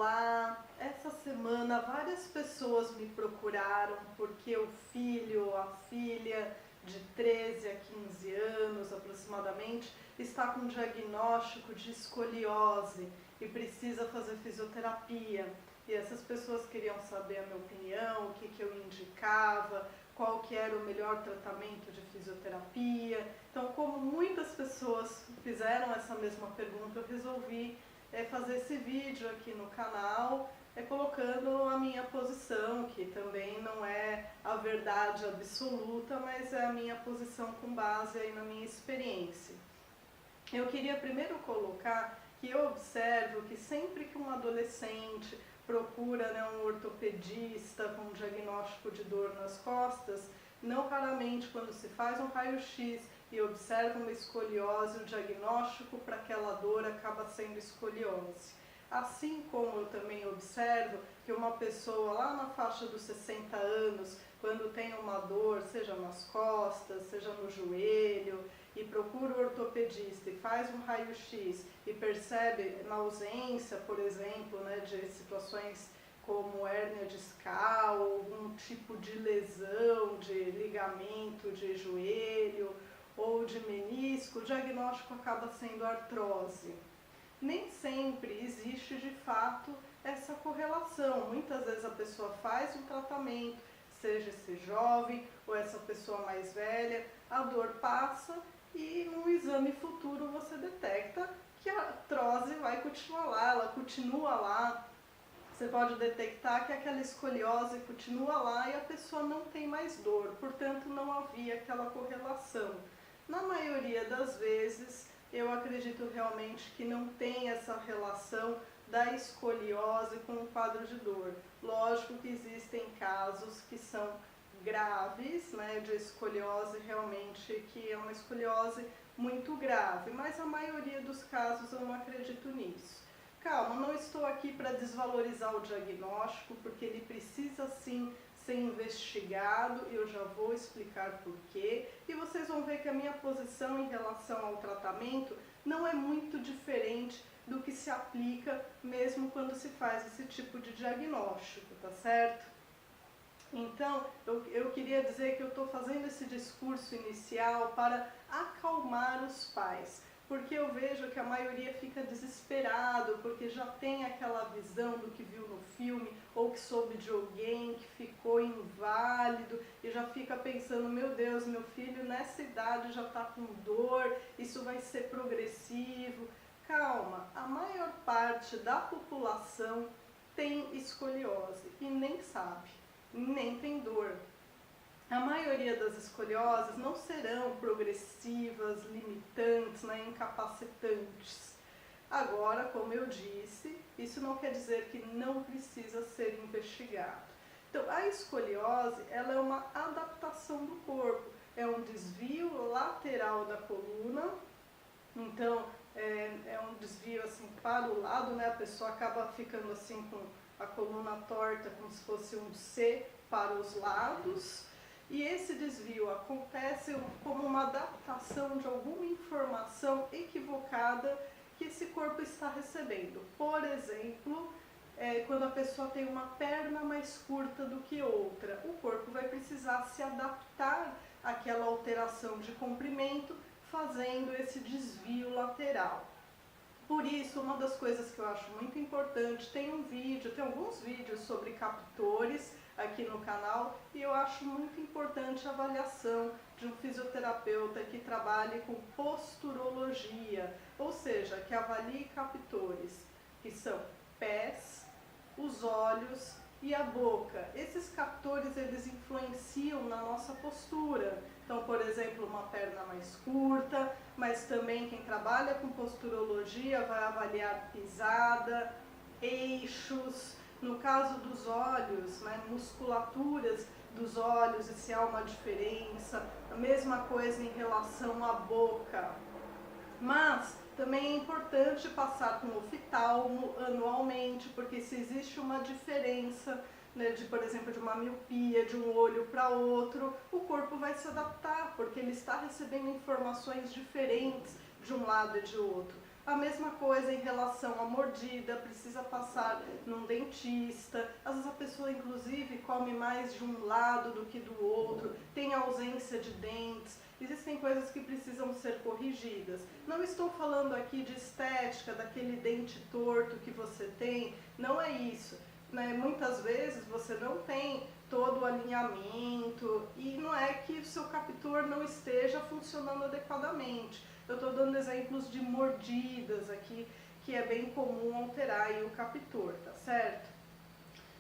Olá! Essa semana várias pessoas me procuraram porque o filho, a filha de 13 a 15 anos aproximadamente está com diagnóstico de escoliose e precisa fazer fisioterapia. E essas pessoas queriam saber a minha opinião, o que eu indicava, qual que era o melhor tratamento de fisioterapia. Então, como muitas pessoas fizeram essa mesma pergunta, eu resolvi fazer esse vídeo aqui no canal, colocando a minha posição, que também não é a verdade absoluta, mas é a minha posição com base aí na minha experiência. Eu queria primeiro colocar que eu observo que sempre que um adolescente procura um ortopedista com um diagnóstico de dor nas costas, não raramente quando se faz um raio-x e observa uma escoliose, o diagnóstico para aquela dor acaba sendo escoliose. Assim como eu também observo que uma pessoa lá na faixa dos 60 anos, quando tem uma dor, seja nas costas, seja no joelho, e procura o ortopedista e faz um raio-x e percebe na ausência, por exemplo, de situações como hérnia discal, algum tipo de lesão de ligamento de joelho ou de menisco, o diagnóstico acaba sendo artrose. Nem sempre existe de fato essa correlação. Muitas vezes a pessoa faz um tratamento, seja esse jovem ou essa pessoa mais velha, a dor passa e no exame futuro você detecta que a artrose vai continuar lá, ela continua lá. Você pode detectar que aquela escoliose continua lá e a pessoa não tem mais dor, portanto não havia aquela correlação. Na maioria das vezes, eu acredito realmente que não tem essa relação da escoliose com o quadro de dor. Lógico que existem casos que são graves, de escoliose realmente, que é uma escoliose muito grave, mas a maioria dos casos eu não acredito nisso. Calma, não estou aqui para desvalorizar o diagnóstico, porque ele precisa sim ser investigado, eu já vou explicar por quê, e vocês vão ver que a minha posição em relação ao tratamento não é muito diferente do que se aplica mesmo quando se faz esse tipo de diagnóstico, tá certo? Então, eu queria dizer que eu estou fazendo esse discurso inicial para acalmar os pais, porque eu vejo que a maioria fica desesperado, porque já tem aquela visão do que viu no filme, ou que soube de alguém que ficou inválido, e já fica pensando, meu Deus, meu filho nessa idade já está com dor, isso vai ser progressivo. Calma, a maior parte da população tem escoliose e nem sabe, nem tem dor. A maioria das escolioses não serão progressivas, limitantes, incapacitantes. Agora, como eu disse, isso não quer dizer que não precisa ser investigado. Então, a escoliose, ela é uma adaptação do corpo, é um desvio lateral da coluna. Então, é um desvio assim para o lado, a pessoa acaba ficando assim com a coluna torta, como se fosse um C para os lados. E esse desvio acontece como uma adaptação de alguma informação equivocada que esse corpo está recebendo. Por exemplo, quando a pessoa tem uma perna mais curta do que outra, o corpo vai precisar se adaptar àquela alteração de comprimento, fazendo esse desvio lateral. Por isso, uma das coisas que eu acho muito importante, tem alguns vídeos sobre captores aqui no canal, e eu acho muito importante a avaliação de um fisioterapeuta que trabalhe com posturologia, ou seja, que avalie captores, que são pés, os olhos e a boca. Esses captores, eles influenciam na nossa postura. Então, por exemplo, uma perna mais curta, mas também quem trabalha com posturologia vai avaliar pisada, eixos. No caso dos olhos, musculaturas dos olhos, e se há uma diferença. A mesma coisa em relação à boca. Mas também é importante passar com oftalmo anualmente, porque se existe uma diferença, por exemplo, de uma miopia, de um olho para outro, o corpo vai se adaptar, porque ele está recebendo informações diferentes de um lado e de outro. A mesma coisa em relação à mordida, precisa passar num dentista. Às vezes a pessoa, inclusive, come mais de um lado do que do outro, tem ausência de dentes. Existem coisas que precisam ser corrigidas. Não estou falando aqui de estética, daquele dente torto que você tem, não é isso. Né? Muitas vezes você não tem todo o alinhamento e não é que o seu captor não esteja funcionando adequadamente. Eu estou dando exemplos de mordidas aqui, que é bem comum alterar aí o captor, tá certo?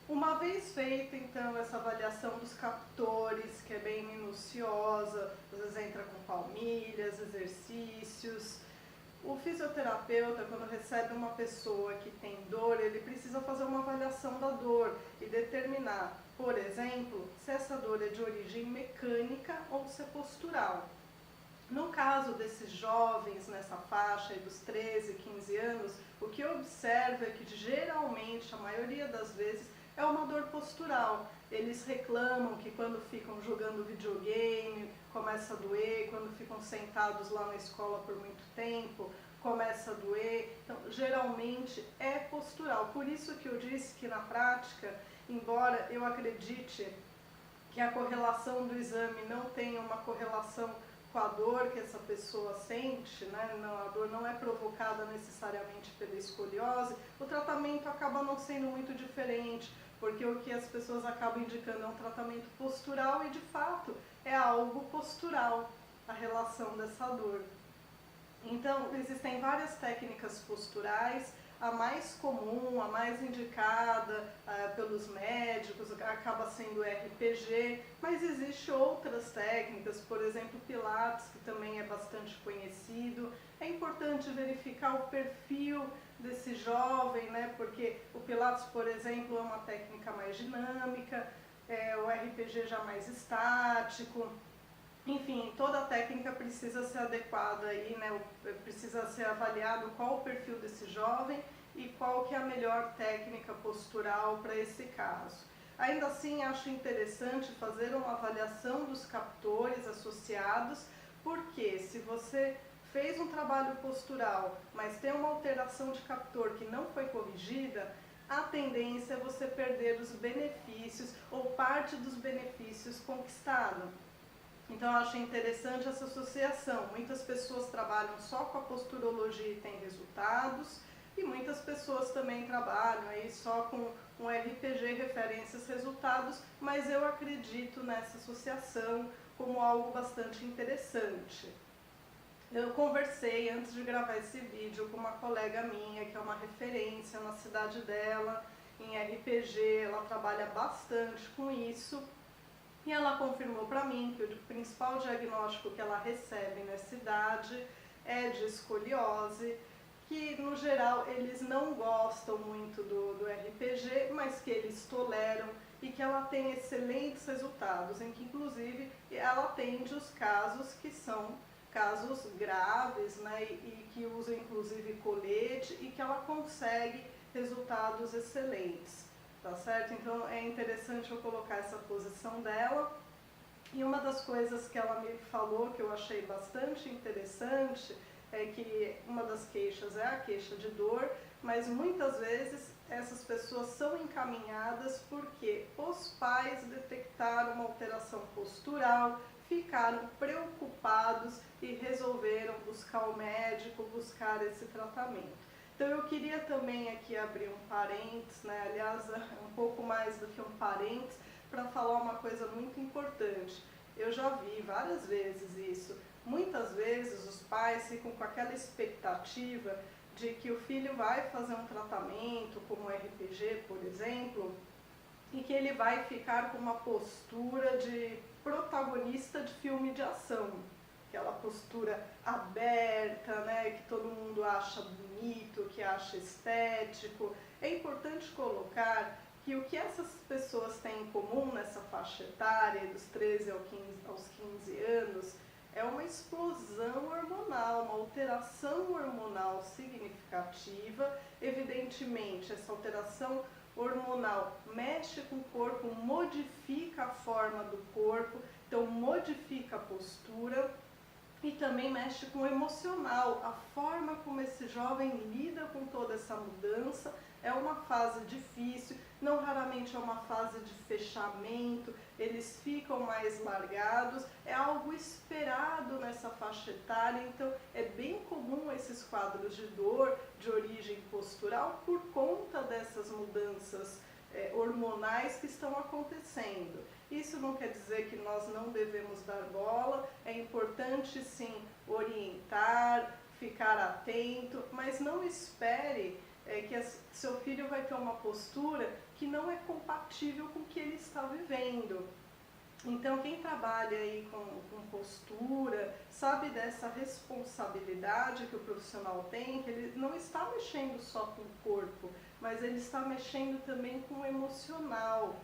Uma vez feita, então, essa avaliação dos captores, que é bem minuciosa, às vezes entra com palmilhas, exercícios. O fisioterapeuta, quando recebe uma pessoa que tem dor, ele precisa fazer uma avaliação da dor e determinar, por exemplo, se essa dor é de origem mecânica ou se é postural. No caso desses jovens nessa faixa dos 13, 15 anos, o que eu observo é que geralmente, a maioria das vezes, é uma dor postural. Eles reclamam que quando ficam jogando videogame, começa a doer, quando ficam sentados lá na escola por muito tempo, começa a doer. Então, geralmente é postural. Por isso que eu disse que na prática, embora eu acredite que a correlação do exame não tenha uma correlação com a dor que essa pessoa sente, né? Não, a dor não é provocada necessariamente pela escoliose, o tratamento acaba não sendo muito diferente, porque o que as pessoas acabam indicando é um tratamento postural e de fato é algo postural a relação dessa dor. Então, existem várias técnicas posturais. A mais comum, a mais indicada pelos médicos, acaba sendo o RPG, mas existem outras técnicas, por exemplo, Pilates, que também é bastante conhecido. É importante verificar o perfil desse jovem, né? Porque o Pilates, por exemplo, é uma técnica mais dinâmica, o RPG já mais estático. Enfim, toda a técnica precisa ser adequada aí, né? Precisa ser avaliado qual o perfil desse jovem e qual que é a melhor técnica postural para esse caso. Ainda assim, acho interessante fazer uma avaliação dos captores associados, porque se você fez um trabalho postural, mas tem uma alteração de captor que não foi corrigida, a tendência é você perder os benefícios ou parte dos benefícios conquistados. Então, eu acho interessante essa associação. Muitas pessoas trabalham só com a posturologia e têm resultados, e muitas pessoas também trabalham aí só com um RPG, referências, resultados, mas eu acredito nessa associação como algo bastante interessante. Eu conversei antes de gravar esse vídeo com uma colega minha, que é uma referência na cidade dela, em RPG, ela trabalha bastante com isso. E ela confirmou para mim que o principal diagnóstico que ela recebe nessa idade é de escoliose, que no geral eles não gostam muito do RPG, mas que eles toleram e que ela tem excelentes resultados, em que inclusive ela atende os casos que são casos graves, né, e que usam inclusive colete e que ela consegue resultados excelentes. Tá certo? Então é interessante eu colocar essa posição dela. E uma das coisas que ela me falou que eu achei bastante interessante é que uma das queixas é a queixa de dor, mas muitas vezes essas pessoas são encaminhadas porque os pais detectaram uma alteração postural, ficaram preocupados e resolveram buscar o médico, buscar esse tratamento. Então eu queria também aqui abrir um parênteses, né? Aliás, um pouco mais do que um parênteses, para falar uma coisa muito importante. Eu já vi várias vezes isso. Muitas vezes os pais ficam com aquela expectativa de que o filho vai fazer um tratamento, como o RPG, por exemplo, e que ele vai ficar com uma postura de protagonista de filme de ação. Aquela postura aberta, né, que todo mundo acha bonito, que acha estético. É importante colocar que o que essas pessoas têm em comum nessa faixa etária, dos 13 aos 15 anos, é uma explosão hormonal, uma alteração hormonal significativa. Evidentemente, essa alteração hormonal mexe com o corpo, modifica a forma do corpo, então modifica a postura. e também mexe com o emocional, a forma como esse jovem lida com toda essa mudança. É uma fase difícil, não raramente é uma fase de fechamento, eles ficam mais largados, é algo esperado nessa faixa etária, então é bem comum esses quadros de dor de origem postural por conta dessas mudanças hormonais que estão acontecendo. Isso não quer dizer que nós não devemos dar bola, é importante sim orientar, ficar atento, mas não espere que seu filho vai ter uma postura que não é compatível com o que ele está vivendo. Então, quem trabalha aí com postura, sabe dessa responsabilidade que o profissional tem, que ele não está mexendo só com o corpo, mas ele está mexendo também com o emocional.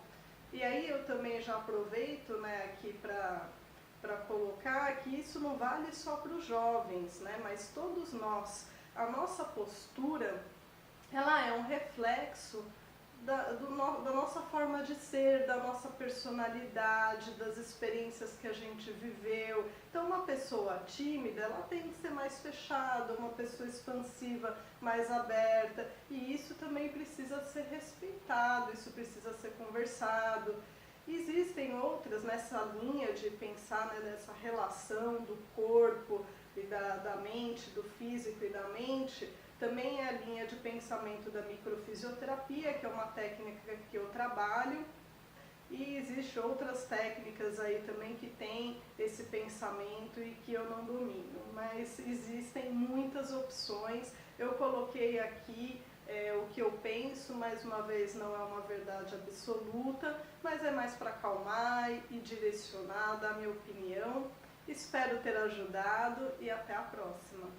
E aí eu também já aproveito, né, aqui para colocar que isso não vale só para os jovens, né, mas todos nós. A nossa postura, ela é um reflexo da nossa forma de ser, da nossa personalidade, das experiências que a gente viveu. Então, uma pessoa tímida, ela tem que ser mais fechada, uma pessoa expansiva, mais aberta, e isso também precisa ser respeitado, isso precisa ser conversado. Existem outras nessa linha de pensar, né, nessa relação do corpo e da mente, do físico e da mente. Também é a linha de pensamento da microfisioterapia, que é uma técnica que eu trabalho, e existem outras técnicas aí também que tem esse pensamento e que eu não domino, mas existem muitas opções. Eu coloquei aqui o que eu penso, mais uma vez não é uma verdade absoluta, mas é mais para acalmar e direcionar, dar minha opinião. Espero ter ajudado e até a próxima.